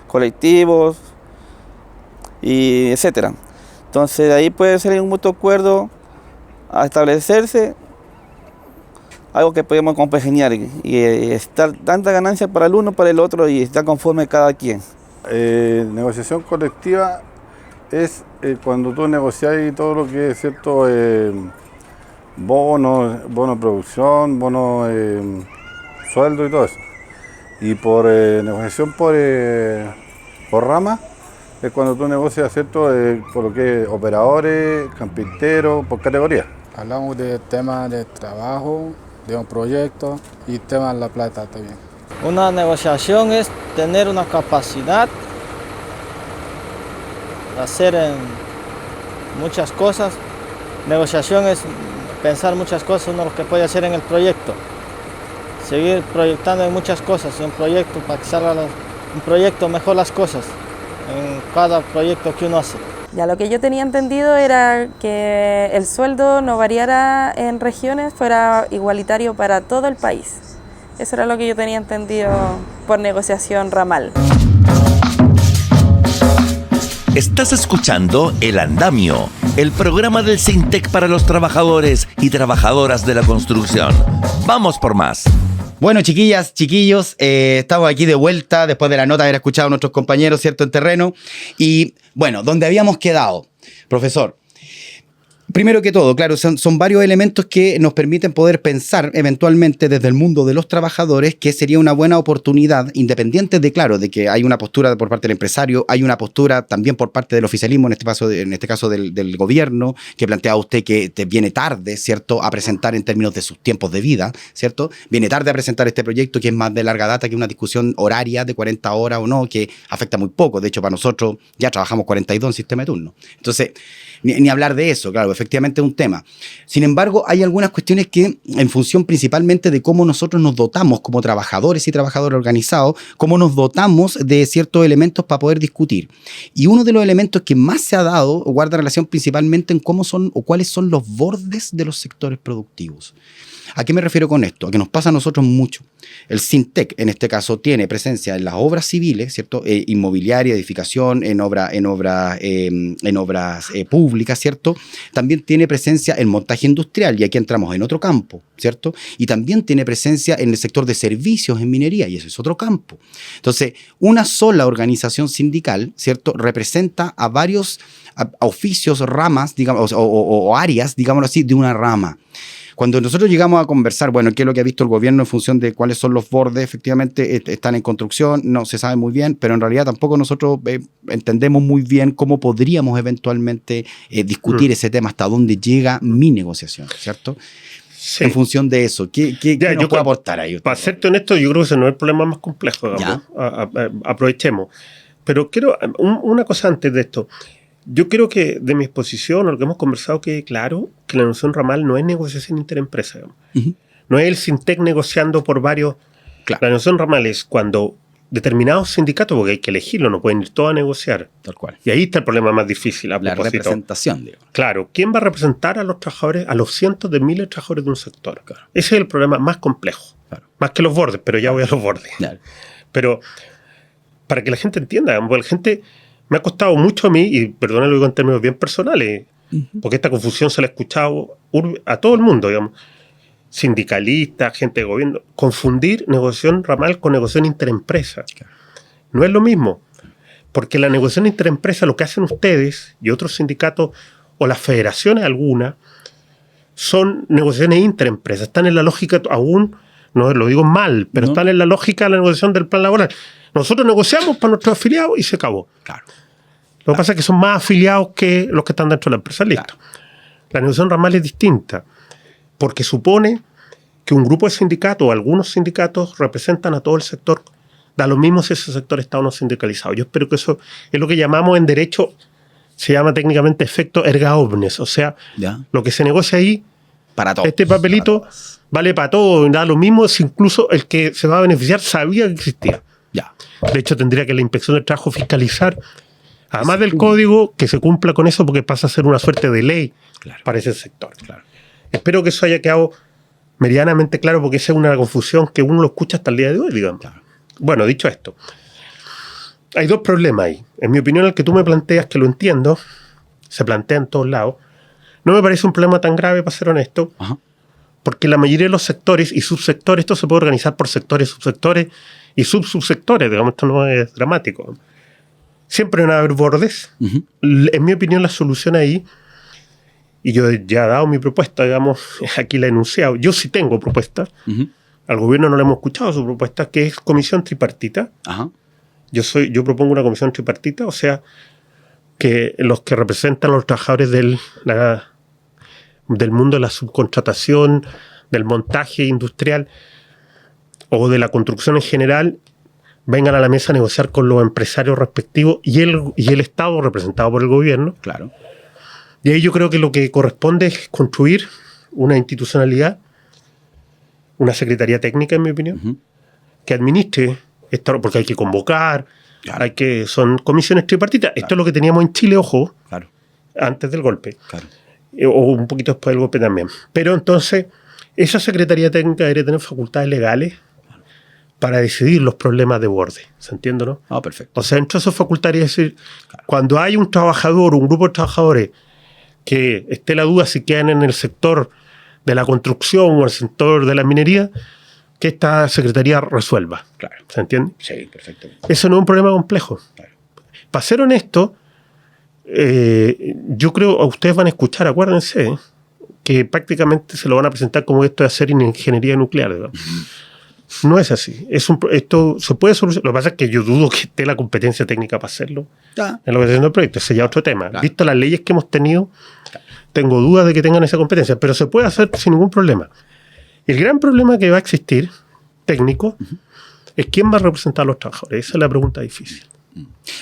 Speaker 5: colectivos, y etcétera. Entonces de ahí puede ser un mutuo acuerdo a establecerse algo que podemos compaginar y estar tanta ganancia para el uno, para el otro, y estar conforme cada quien.
Speaker 6: Negociación colectiva es cuando tú negocias todo lo que es cierto, bono de producción, bono sueldo y todo eso. Y por negociación por rama es cuando tú negocias, ¿cierto? Por lo que es operadores, carpinteros, por categoría.
Speaker 7: Hablamos de temas de trabajo, de un proyecto y temas de la plata también.
Speaker 8: Una negociación es tener una capacidad de hacer en muchas cosas. Negociación es pensar muchas cosas, uno lo que puede hacer en el proyecto. Seguir proyectando en muchas cosas, en un proyecto, para que salga un proyecto mejor las cosas. En cada proyecto que uno hace.
Speaker 9: Ya, lo que yo tenía entendido era que el sueldo no variara en regiones, fuera igualitario para todo el país. Eso era lo que yo tenía entendido por negociación ramal.
Speaker 1: Estás escuchando El Andamio, el programa del SINTEC para los trabajadores y trabajadoras de la construcción. Vamos por más.
Speaker 2: Bueno, chiquillas, chiquillos, estamos aquí de vuelta después de la nota de haber escuchado a nuestros compañeros, ¿cierto?, en terreno. Y bueno, donde habíamos quedado, profesor. Primero que todo, claro, son varios elementos que nos permiten poder pensar eventualmente desde el mundo de los trabajadores que sería una buena oportunidad, independiente de, claro, de que hay una postura por parte del empresario, hay una postura también por parte del oficialismo, en este caso del gobierno, que plantea usted que te viene tarde, ¿cierto?, a presentar en términos de sus tiempos de vida, ¿cierto? Viene tarde a presentar este proyecto que es más de larga data que una discusión horaria de 40 horas o no, que afecta muy poco. De hecho, para nosotros ya trabajamos 42 en sistema de turno. Entonces, ni hablar de eso, claro, efectivamente es un tema. Sin embargo, hay algunas cuestiones que, en función principalmente de cómo nosotros nos dotamos como trabajadores y trabajadores organizados, cómo nos dotamos de ciertos elementos para poder discutir. Y uno de los elementos que más se ha dado guarda relación principalmente en cómo son o cuáles son los bordes de los sectores productivos. ¿A qué me refiero con esto? A que nos pasa a nosotros mucho. El SINTEC, en este caso, tiene presencia en las obras civiles, ¿cierto? Inmobiliaria, edificación, en obras públicas, ¿cierto? También tiene presencia en montaje industrial, y aquí entramos en otro campo, ¿cierto? Y también tiene presencia en el sector de servicios en minería, y ese es otro campo. Entonces, una sola organización sindical, ¿cierto?, representa a varios a oficios, ramas, digamos, o áreas, digámoslo así, de una rama. Cuando nosotros llegamos a conversar, bueno, qué es lo que ha visto el gobierno en función de cuáles son los bordes, efectivamente están en construcción, no se sabe muy bien, pero en realidad tampoco nosotros entendemos muy bien cómo podríamos eventualmente discutir ese tema, hasta dónde llega mi negociación, ¿cierto? Sí. En función de eso, ¿qué nos puede aportar ahí?
Speaker 3: Para serte honesto, yo creo que ese no es el problema más complejo, digamos. Aprovechemos. Pero quiero, una cosa antes de esto. Yo creo que de mi exposición, o lo que hemos conversado, quede claro que la negociación ramal no es negociación interempresa. No es el SINTEC negociando por varios. Claro. La negociación ramal es cuando determinados sindicatos, porque hay que elegirlo, no pueden ir todos a negociar.
Speaker 2: Tal cual.
Speaker 3: Y ahí está el problema más difícil.
Speaker 2: La representación, digo.
Speaker 3: Claro. ¿Quién va a representar a los trabajadores, a los cientos de miles de trabajadores de un sector? Claro. Ese es el problema más complejo. Claro. Más que los bordes, pero ya voy a los bordes. Claro. Pero para que la gente entienda, porque la gente... Me ha costado mucho a mí, y perdónenlo, digo en términos bien personales, porque esta confusión se la he escuchado a todo el mundo, digamos, sindicalistas, gente de gobierno, confundir negociación ramal con negociación interempresa. No es lo mismo, porque la negociación interempresa, lo que hacen ustedes y otros sindicatos, o las federaciones algunas, son negociaciones interempresas, están en la lógica aún, no lo digo mal, pero están en la lógica de la negociación del plan laboral. Nosotros negociamos para nuestros afiliados y se acabó. Claro. Lo que pasa es que son más afiliados que los que están dentro de la empresa. Listo. Claro. La negociación ramal es distinta porque supone que un grupo de sindicatos o algunos sindicatos representan a todo el sector. Da lo mismo si ese sector está o no sindicalizado. Yo espero que eso es lo que llamamos en derecho, se llama técnicamente efecto erga omnes. O sea, lo que se negocia ahí,
Speaker 2: para todos,
Speaker 3: este papelito vale para todo. Da lo mismo si incluso el que se va a beneficiar sabía que existía. De hecho, tendría que la Inspección del Trabajo fiscalizar, además del código, que se cumpla con eso porque pasa a ser una suerte de ley para ese sector. Claro. Espero que eso haya quedado medianamente claro porque esa es una confusión que uno lo escucha hasta el día de hoy, digamos. Claro. Bueno, dicho esto, hay dos problemas ahí. En mi opinión, el que tú me planteas, que lo entiendo, se plantea en todos lados, no me parece un problema tan grave, para ser honesto, porque la mayoría de los sectores y subsectores, esto se puede organizar por sectores, subsectores y subsectores, digamos, esto no es dramático. Siempre van a haber bordes. En mi opinión, la solución ahí, y yo ya he dado mi propuesta, digamos, aquí la he enunciado, yo sí tengo propuestas, al gobierno no le hemos escuchado su propuesta, que es comisión tripartita. Yo propongo una comisión tripartita, o sea, que los que representan a los trabajadores del mundo de la subcontratación, del montaje industrial o de la construcción en general, vengan a la mesa a negociar con los empresarios respectivos y el Estado representado por el gobierno. Claro. Y ahí yo creo que lo que corresponde es construir una institucionalidad, una secretaría técnica, en mi opinión, que administre esto, porque hay que convocar, son comisiones tripartitas. Esto es lo que teníamos en Chile, ojo, antes del golpe. O un poquito después del golpe también. Pero entonces, esa secretaría técnica debería tener facultades legales para decidir los problemas de borde. ¿Se entiende, no?
Speaker 2: Ah, perfecto.
Speaker 3: O sea, entre esas facultades, es decir, cuando hay un trabajador, un grupo de trabajadores que esté la duda si quedan en el sector de la construcción o el sector de la minería, que esta secretaría resuelva. Claro. ¿Se entiende?
Speaker 2: Sí, perfecto.
Speaker 3: Eso no es un problema complejo. Claro. Para ser honesto, yo creo, a ustedes van a escuchar, acuérdense, que prácticamente se lo van a presentar como esto de hacer ingeniería nuclear, ¿verdad? No es así. Esto se puede solucionar. Lo que pasa es que yo dudo que esté la competencia técnica para hacerlo en lo que está haciendo el proyecto. Ese ya es otro tema. Claro. Visto las leyes que hemos tenido, tengo dudas de que tengan esa competencia, pero se puede hacer sin ningún problema. El gran problema que va a existir, técnico, es quién va a representar a los trabajadores. Esa es la pregunta difícil.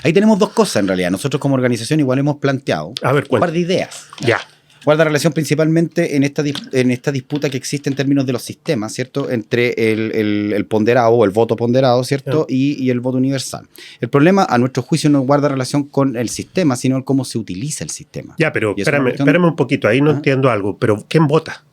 Speaker 2: Ahí tenemos dos cosas en realidad. Nosotros como organización igual hemos planteado un par de ideas.
Speaker 3: Ya.
Speaker 2: Guarda relación principalmente en esta disputa que existe en términos de los sistemas, ¿cierto? Entre el ponderado o el voto ponderado, ¿cierto? Y el voto universal. El problema, a nuestro juicio, no guarda relación con el sistema, sino en cómo se utiliza el sistema.
Speaker 3: Ya, pero espérame un poquito. Ahí no entiendo algo. Pero ¿quién vota?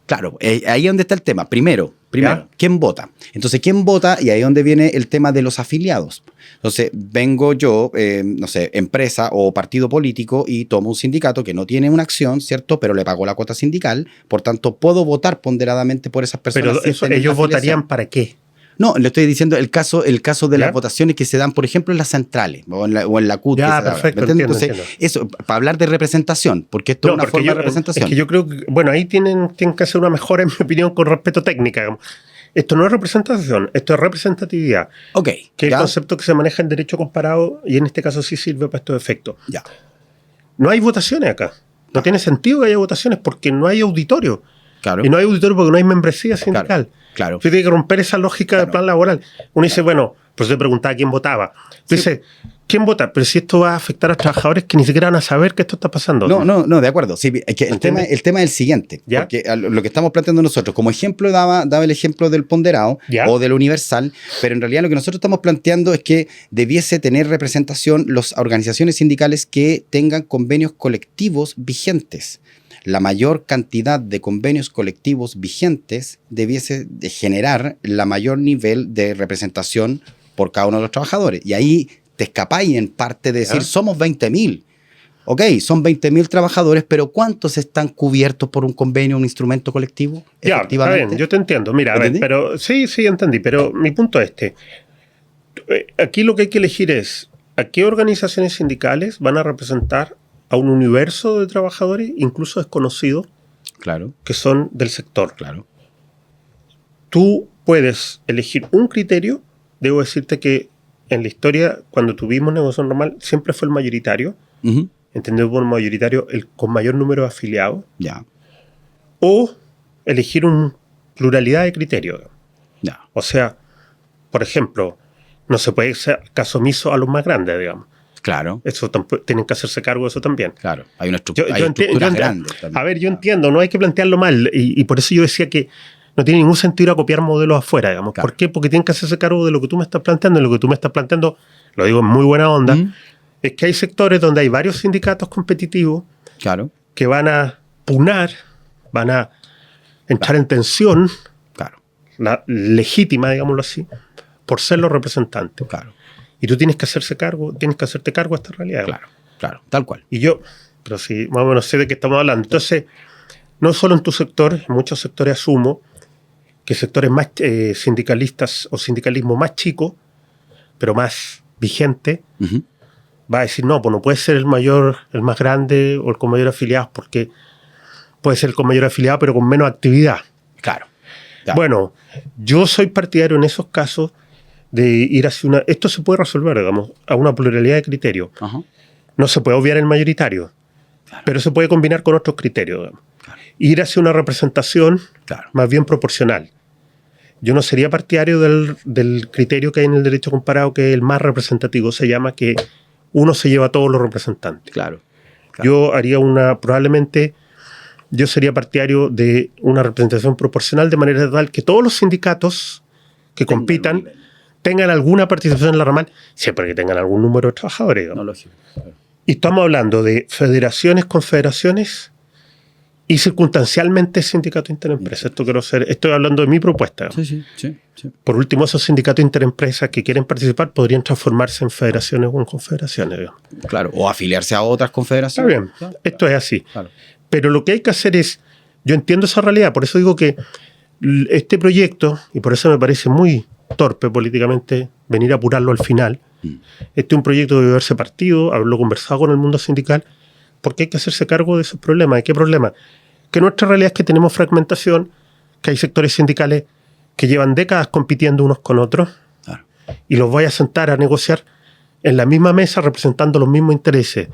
Speaker 2: Claro, ahí es donde está el tema. Primero,
Speaker 3: ¿Ya?
Speaker 2: ¿quién vota? Entonces, ¿quién vota? Y ahí es donde viene el tema de los afiliados. Entonces, vengo yo, no sé, empresa o partido político y tomo un sindicato que no tiene una acción, ¿cierto? Pero le pagó la cuota sindical, por tanto, puedo votar ponderadamente por esas personas.
Speaker 3: Pero eso, ¿ellos votarían para qué?
Speaker 2: No, le estoy diciendo el caso de
Speaker 3: ¿Ya?
Speaker 2: las votaciones que se dan, por ejemplo, en las centrales o en la CUT.
Speaker 3: Ya,
Speaker 2: que se da,
Speaker 3: perfecto,
Speaker 2: ¿me entiendes?
Speaker 3: entiendo,
Speaker 2: Entonces, eso, para hablar de representación, porque esto es una
Speaker 3: porque
Speaker 2: forma de representación.
Speaker 3: Es que yo creo que, bueno, ahí tienen que hacer una mejora, en mi opinión, con respeto técnica. Digamos. Esto no es representación, esto es representatividad,
Speaker 2: Ok.
Speaker 3: que es
Speaker 2: ¿ya?
Speaker 3: el concepto que se maneja en derecho comparado y en este caso sí sirve para estos efectos.
Speaker 2: Ya.
Speaker 3: No hay votaciones acá. No tiene sentido que haya votaciones porque no hay auditorio.
Speaker 2: Claro.
Speaker 3: Y no hay auditorio porque no hay membresía sindical.
Speaker 2: Claro.
Speaker 3: Usted tiene que romper esa lógica del plan laboral. Uno dice, bueno, pues se preguntaba quién votaba. Dice, ¿quién vota? Pero si esto va a afectar a trabajadores que ni siquiera van a saber que esto está pasando.
Speaker 2: No, de acuerdo. Sí, es que el tema es el siguiente.
Speaker 3: ¿Ya?
Speaker 2: Porque lo que estamos planteando nosotros, como ejemplo, daba el ejemplo del ponderado
Speaker 3: ¿Ya?
Speaker 2: o del universal, pero en realidad lo que nosotros estamos planteando es que debiese tener representación las organizaciones sindicales que tengan convenios colectivos vigentes. La mayor cantidad de convenios colectivos vigentes debiese de generar la mayor nivel de representación por cada uno de los trabajadores. Y ahí te escapáis en parte de decir,
Speaker 3: ¿Ya?
Speaker 2: somos 20.000. Ok, son 20.000 trabajadores, pero ¿cuántos están cubiertos por un convenio, un instrumento colectivo?
Speaker 3: Ya, está bien, yo te entiendo. Mira, a ver,
Speaker 2: ¿Entendí?
Speaker 3: pero sí, entendí. Pero mi punto es este. Aquí lo que hay que elegir es a qué organizaciones sindicales van a representar a un universo de trabajadores, incluso desconocidos,
Speaker 2: Claro,
Speaker 3: que son del sector.
Speaker 2: claro.
Speaker 3: Tú puedes elegir un criterio. Debo decirte que en la historia, cuando tuvimos negociación normal, siempre fue el mayoritario.
Speaker 2: Ujú.
Speaker 3: Entendido por mayoritario, el con mayor número de afiliados.
Speaker 2: Ya,
Speaker 3: O elegir una pluralidad de criterios.
Speaker 2: ya.
Speaker 3: O sea, por ejemplo, no se puede hacer caso omiso a los más grandes, digamos.
Speaker 2: Claro,
Speaker 3: Eso tienen que hacerse cargo de eso también.
Speaker 2: claro. Hay una
Speaker 3: Yo
Speaker 2: hay estructuras grandes también.
Speaker 3: A ver, yo entiendo, no hay que plantearlo mal. Y por eso yo decía que no tiene ningún sentido ir a copiar modelos afuera, digamos.
Speaker 2: Claro.
Speaker 3: ¿Por qué? Porque tienen que hacerse cargo de lo que tú me estás planteando. Y lo que tú me estás planteando, lo digo en muy buena onda, es que hay sectores donde hay varios sindicatos competitivos
Speaker 2: Claro,
Speaker 3: que van a punar, van a entrar en tensión,
Speaker 2: claro,
Speaker 3: la legítima, digámoslo así, por ser los representantes.
Speaker 2: claro,
Speaker 3: Y tú tienes que hacerte cargo de esta realidad.
Speaker 2: claro, tal cual.
Speaker 3: Y yo, pero sí, más o menos sé de qué estamos hablando. Entonces, no solo en tu sector, en muchos sectores asumo que sectores más sindicalistas o sindicalismo más chico, pero más vigente,
Speaker 2: Ujú.
Speaker 3: va a decir, no, pues no puede ser el mayor, el más grande o el con mayor afiliados, porque puede ser el con mayor afiliado, pero con menos actividad.
Speaker 2: Claro. Ya.
Speaker 3: Bueno, yo soy partidario en esos casos de ir hacia una... Esto se puede resolver, digamos, a una pluralidad de criterios.
Speaker 2: Ajá.
Speaker 3: No se puede obviar el mayoritario, pero se puede combinar con otros criterios. Digamos. Ir hacia una representación
Speaker 2: Claro.
Speaker 3: más bien proporcional. Yo no sería partidario del criterio que hay en el derecho comparado, que es el más representativo. Se llama que uno se lleva a todos los representantes.
Speaker 2: Claro.
Speaker 3: Yo haría probablemente, yo sería partidario de una representación proporcional de manera tal que todos los sindicatos que compitan tengan alguna participación en la ramal, siempre que tengan algún número de trabajadores. Digamos.
Speaker 2: No, lógico.
Speaker 3: Y estamos hablando de federaciones, confederaciones y circunstancialmente sindicatos interempresas. Estoy hablando de mi propuesta.
Speaker 2: Sí.
Speaker 3: Por último, esos sindicatos interempresas que quieren participar podrían transformarse en federaciones o en confederaciones. Digamos.
Speaker 2: Claro. O afiliarse a otras
Speaker 3: Está
Speaker 2: confederaciones.
Speaker 3: bien,
Speaker 2: Claro.
Speaker 3: esto es así.
Speaker 2: Claro.
Speaker 3: Pero lo que hay que hacer es, yo entiendo esa realidad, por eso digo que este proyecto, y por eso me parece muy torpe políticamente venir a apurarlo al final, este es un proyecto que debe haberse partido, haberlo conversado con el mundo sindical, porque hay que hacerse cargo de esos problemas. ¿De qué problema? Que nuestra realidad es que tenemos fragmentación, que hay sectores sindicales que llevan décadas compitiendo unos con otros,
Speaker 2: Claro.
Speaker 3: y los voy a sentar a negociar en la misma mesa representando los mismos intereses.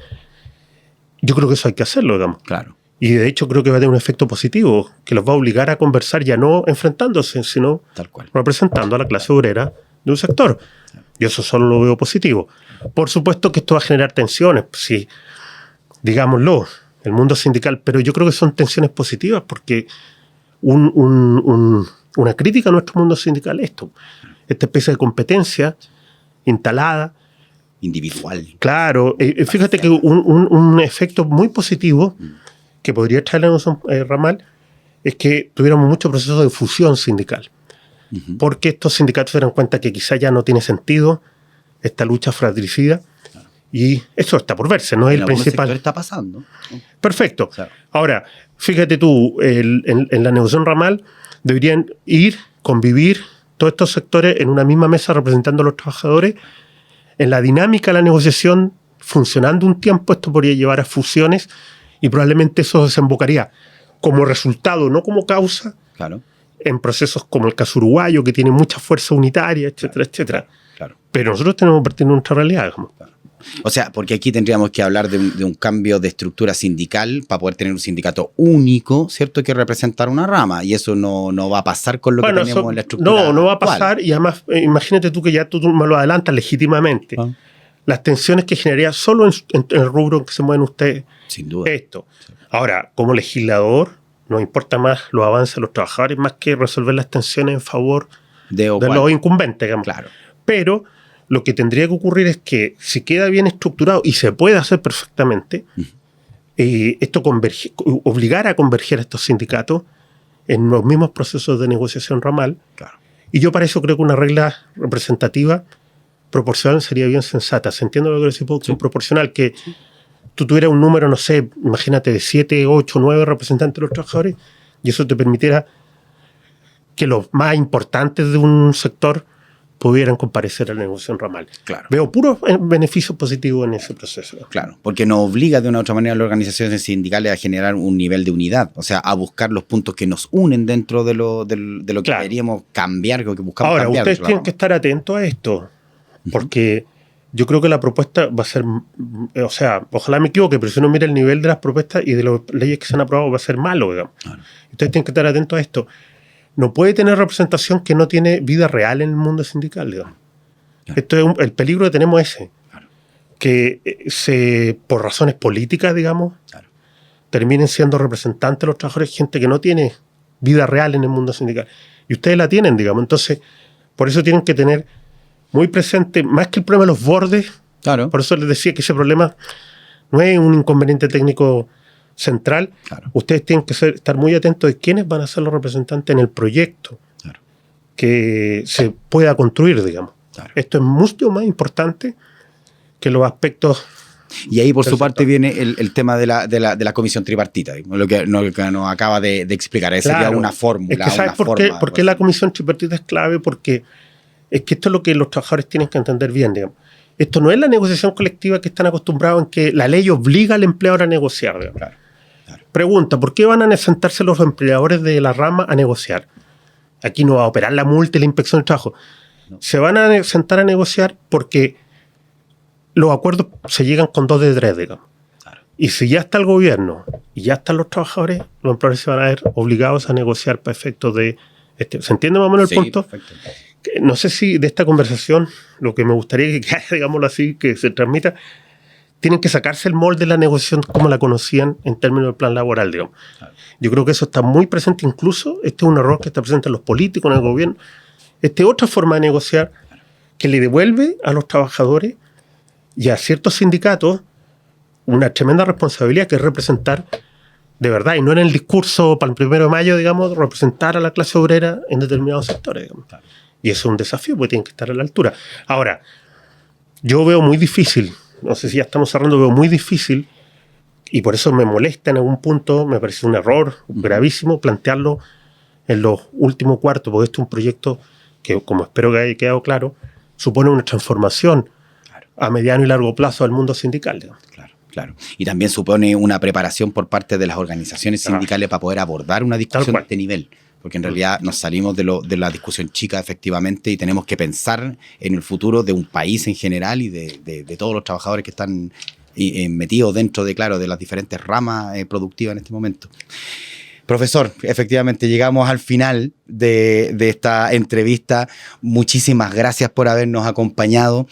Speaker 3: Yo creo que eso hay que hacerlo, digamos.
Speaker 2: Claro.
Speaker 3: Y de hecho creo que va a tener un efecto positivo, que los va a obligar a conversar ya no enfrentándose, sino
Speaker 2: Tal cual.
Speaker 3: representando a la clase obrera de un sector. Yo eso solo lo veo positivo. Por supuesto que esto va a generar tensiones, sí, digámoslo, el mundo sindical, pero yo creo que son tensiones positivas porque una crítica a nuestro mundo sindical es esto, esta especie de competencia instalada.
Speaker 2: Individual.
Speaker 3: Claro, fíjate que un efecto muy positivo que podría traer la negociación ramal es que tuviéramos mucho proceso de fusión sindical. Porque estos sindicatos se dan cuenta que quizá ya no tiene sentido esta lucha fratricida. Y eso está por verse, no es el principal.
Speaker 2: Está pasando.
Speaker 3: Perfecto.
Speaker 2: Claro.
Speaker 3: Ahora, fíjate tú, en la negociación ramal deberían convivir todos estos sectores en una misma mesa representando a los trabajadores. En la dinámica de la negociación, funcionando un tiempo, esto podría llevar a fusiones y probablemente eso desembocaría como resultado, no como causa,
Speaker 2: Claro.
Speaker 3: en procesos como el caso uruguayo, que tiene mucha fuerza unitaria, etcétera, etcétera.
Speaker 2: Claro.
Speaker 3: Pero nosotros tenemos que partir de nuestra realidad. Digamos.
Speaker 2: O sea, porque aquí tendríamos que hablar de un cambio de estructura sindical para poder tener un sindicato único, ¿cierto? Que representar una rama. Y eso no va a pasar con lo que tenemos en la estructura
Speaker 3: no va a
Speaker 2: actual.
Speaker 3: pasar. Y además, imagínate tú que ya tú me lo adelantas legítimamente. Las tensiones que generaría solo en el rubro en que se mueven ustedes.
Speaker 2: Sin duda.
Speaker 3: Esto. Ahora, como legislador, nos importa más los avances de los trabajadores más que resolver las tensiones en favor de los incumbentes, digamos.
Speaker 2: Claro.
Speaker 3: Pero lo que tendría que ocurrir es que si queda bien estructurado y se puede hacer perfectamente, esto obligar a converger a estos sindicatos en los mismos procesos de negociación ramal.
Speaker 2: Claro.
Speaker 3: Y yo para eso creo que una regla representativa proporcional sería bien sensata. ¿Se entiende lo que decir? Sí. Proporcional, que tú tuvieras un número, no sé, imagínate, de 7, 8, 9 representantes de los trabajadores, y eso te permitiera que los más importantes de un sector pudieran comparecer a la negociación ramal.
Speaker 2: Claro.
Speaker 3: Veo puros beneficios positivos en ese proceso.
Speaker 2: Claro, porque nos obliga de una u otra manera a las organizaciones sindicales a generar un nivel de unidad, o sea, a buscar los puntos que nos unen dentro de lo que
Speaker 3: Claro.
Speaker 2: queríamos cambiar, lo que buscamos
Speaker 3: Ahora,
Speaker 2: cambiar.
Speaker 3: ustedes tienen que estar atentos a esto, porque yo creo que la propuesta va a ser, o sea, ojalá me equivoque, pero si uno mira el nivel de las propuestas y de las leyes que se han aprobado, va a ser malo, digamos.
Speaker 2: Claro.
Speaker 3: Ustedes tienen que estar atentos a esto. No puede tener representación que no tiene vida real en el mundo sindical, digamos.
Speaker 2: Claro.
Speaker 3: Esto es el peligro que tenemos ese.
Speaker 2: Claro.
Speaker 3: Que por razones políticas, digamos,
Speaker 2: Claro.
Speaker 3: terminen siendo representantes de los trabajadores, gente que no tiene vida real en el mundo sindical. Y ustedes la tienen, digamos. Entonces, por eso tienen que tener muy presente, más que el problema de los bordes,
Speaker 2: Claro.
Speaker 3: por eso les decía que ese problema no es un inconveniente técnico central.
Speaker 2: Claro.
Speaker 3: Ustedes tienen que estar muy atentos de quiénes van a ser los representantes en el proyecto
Speaker 2: Claro.
Speaker 3: que se pueda construir, digamos.
Speaker 2: Claro.
Speaker 3: Esto es mucho más importante que los aspectos.
Speaker 2: Y ahí por su
Speaker 3: Perfecto.
Speaker 2: parte viene el tema de la comisión tripartita, lo que nos acaba de explicar. Esa sería una fórmula.
Speaker 3: Es que ¿sabes por qué la comisión tripartita es clave? Porque es que esto es lo que los trabajadores tienen que entender bien, digamos. Esto no es la negociación colectiva que están acostumbrados en que la ley obliga al empleador a negociar, digamos.
Speaker 2: Claro. Claro.
Speaker 3: Pregunta, ¿por qué van a sentarse los empleadores de la rama a negociar? Aquí no va a operar la multa y la inspección del trabajo. No. Se van a sentar a negociar porque los acuerdos se llegan con 2 de 3, digamos.
Speaker 2: Claro.
Speaker 3: Y si ya está el gobierno y ya están los trabajadores, los empleadores se van a ver obligados a negociar para efectos de... ¿Se entiende más o menos el punto?
Speaker 2: Perfecto.
Speaker 3: No sé si de esta conversación, lo que me gustaría que haya, digámoslo así, que se transmita, tienen que sacarse el molde de la negociación como la conocían en términos del plan laboral, digamos. Claro. Yo creo que eso está muy presente, incluso este es un error que está presente en los políticos, en el gobierno. Esta es otra forma de negociar que le devuelve a los trabajadores y a ciertos sindicatos una tremenda responsabilidad, que es representar de verdad, y no en el discurso para el 1 de mayo, digamos, representar a la clase obrera en determinados sectores, digamos. Claro. Y eso es un desafío, porque tienen que estar a la altura. Ahora, yo veo muy difícil, no sé si ya estamos cerrando, veo muy difícil, y por eso me molesta en algún punto, me parece un error gravísimo plantearlo en los últimos cuartos, porque este es un proyecto que, como espero que haya quedado claro, supone una transformación a mediano y largo plazo del mundo sindical, digamos.
Speaker 2: Claro. Y también supone una preparación por parte de las organizaciones sindicales para poder abordar una discusión de este nivel. Porque en realidad nos salimos de la discusión chica, efectivamente, y tenemos que pensar en el futuro de un país en general y de todos los trabajadores que están metidos dentro de las diferentes ramas productivas en este momento. Profesor, efectivamente llegamos al final de esta entrevista. Muchísimas gracias por habernos acompañado.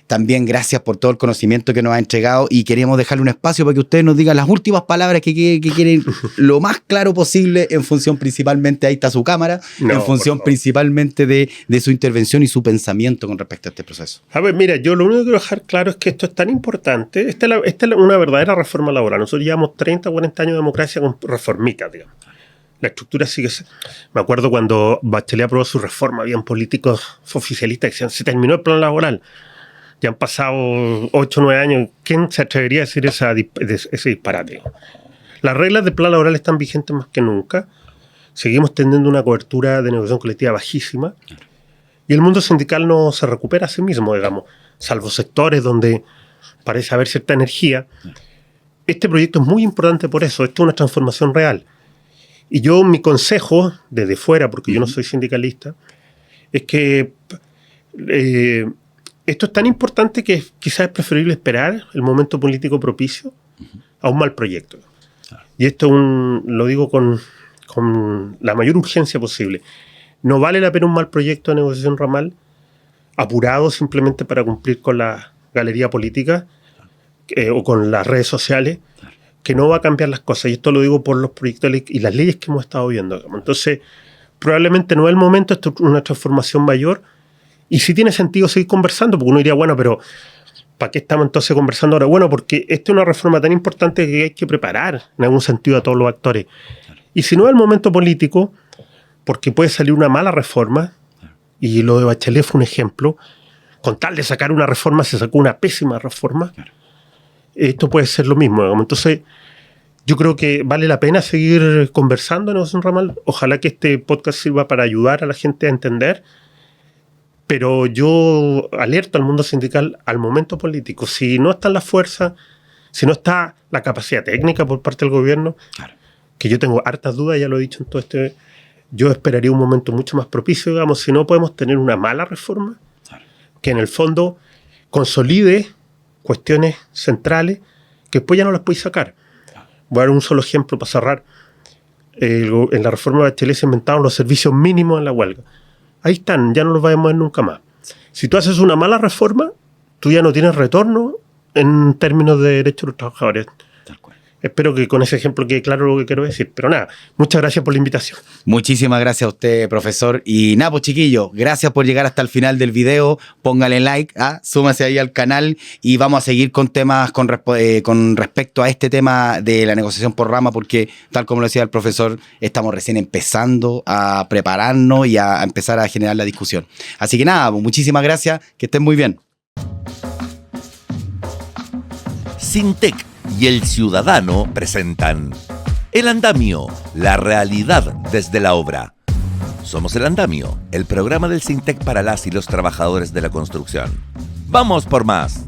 Speaker 2: También gracias por todo el conocimiento que nos ha entregado, y queremos dejarle un espacio para que ustedes nos digan las últimas palabras que quieren lo más claro posible, en función principalmente, ahí está su cámara, en función principalmente de su intervención y su pensamiento con respecto a este proceso.
Speaker 3: A ver, mira, yo lo único que quiero dejar claro es que esto es tan importante. Esta es una verdadera reforma laboral. Nosotros llevamos 30 o 40 años de democracia con reformitas, digamos. la estructura sigue... Me acuerdo cuando Bachelet aprobó su reforma, habían políticos oficialistas que decían, se terminó el plan laboral. Ya han pasado 8 o 9 años. ¿Quién se atrevería a decir ese disparate? Las reglas del plan laboral están vigentes más que nunca. Seguimos teniendo una cobertura de negociación colectiva bajísima. Y el mundo sindical no se recupera a sí mismo, digamos, salvo sectores donde parece haber cierta energía. Este proyecto es muy importante por eso. Esto es una transformación real. Y yo, mi consejo, desde fuera, porque yo no soy sindicalista, es que esto es tan importante que quizás es preferible esperar el momento político propicio a un mal proyecto. Y esto lo digo con la mayor urgencia posible. No vale la pena un mal proyecto de negociación ramal apurado simplemente para cumplir con la galería política o con las redes sociales, que no va a cambiar las cosas. Y esto lo digo por los proyectos y las leyes que hemos estado viendo. Entonces, probablemente no es el momento, esto es una transformación mayor. Y sí tiene sentido seguir conversando, porque uno diría, bueno, pero ¿para qué estamos entonces conversando ahora? Bueno, porque esta es una reforma tan importante que hay que preparar en algún sentido a todos los actores. Y si no es el momento político, porque puede salir una mala reforma, y lo de Bachelet fue un ejemplo, con tal de sacar una reforma se sacó una pésima reforma, esto puede ser lo mismo. Entonces, yo creo que vale la pena seguir conversando en negociación ramal. Ojalá que este podcast sirva para ayudar a la gente a entender. Pero yo alerto al mundo sindical al momento político. Si no están las fuerzas, si no está la capacidad técnica por parte del gobierno, que yo tengo hartas dudas, ya lo he dicho en todo yo esperaría un momento mucho más propicio, digamos, si no podemos tener una mala reforma, que en el fondo consolide cuestiones centrales que después ya no las podéis sacar. Voy a dar un solo ejemplo para cerrar. En la reforma de Bachelet se inventaron los servicios mínimos en la huelga. Ahí están, ya no los vamos a ver nunca más. Si tú haces una mala reforma, tú ya no tienes retorno en términos de derechos de los trabajadores.
Speaker 2: Tal cual.
Speaker 3: Espero que con ese ejemplo quede claro lo que quiero decir. Pero nada, muchas gracias por la invitación.
Speaker 2: Muchísimas gracias a usted, profesor. Y nada, pues chiquillos, gracias por llegar hasta el final del video. Póngale like, súmase ahí al canal y vamos a seguir con temas con respecto a este tema de la negociación por rama, porque tal como lo decía el profesor, estamos recién empezando a prepararnos y a empezar a generar la discusión. Así que nada, pues muchísimas gracias, que estén muy bien.
Speaker 1: Sintec y El Ciudadano presentan El Andamio, la realidad desde la obra. Somos El Andamio, el programa del Sintec para las y los trabajadores de la construcción. ¡Vamos por más!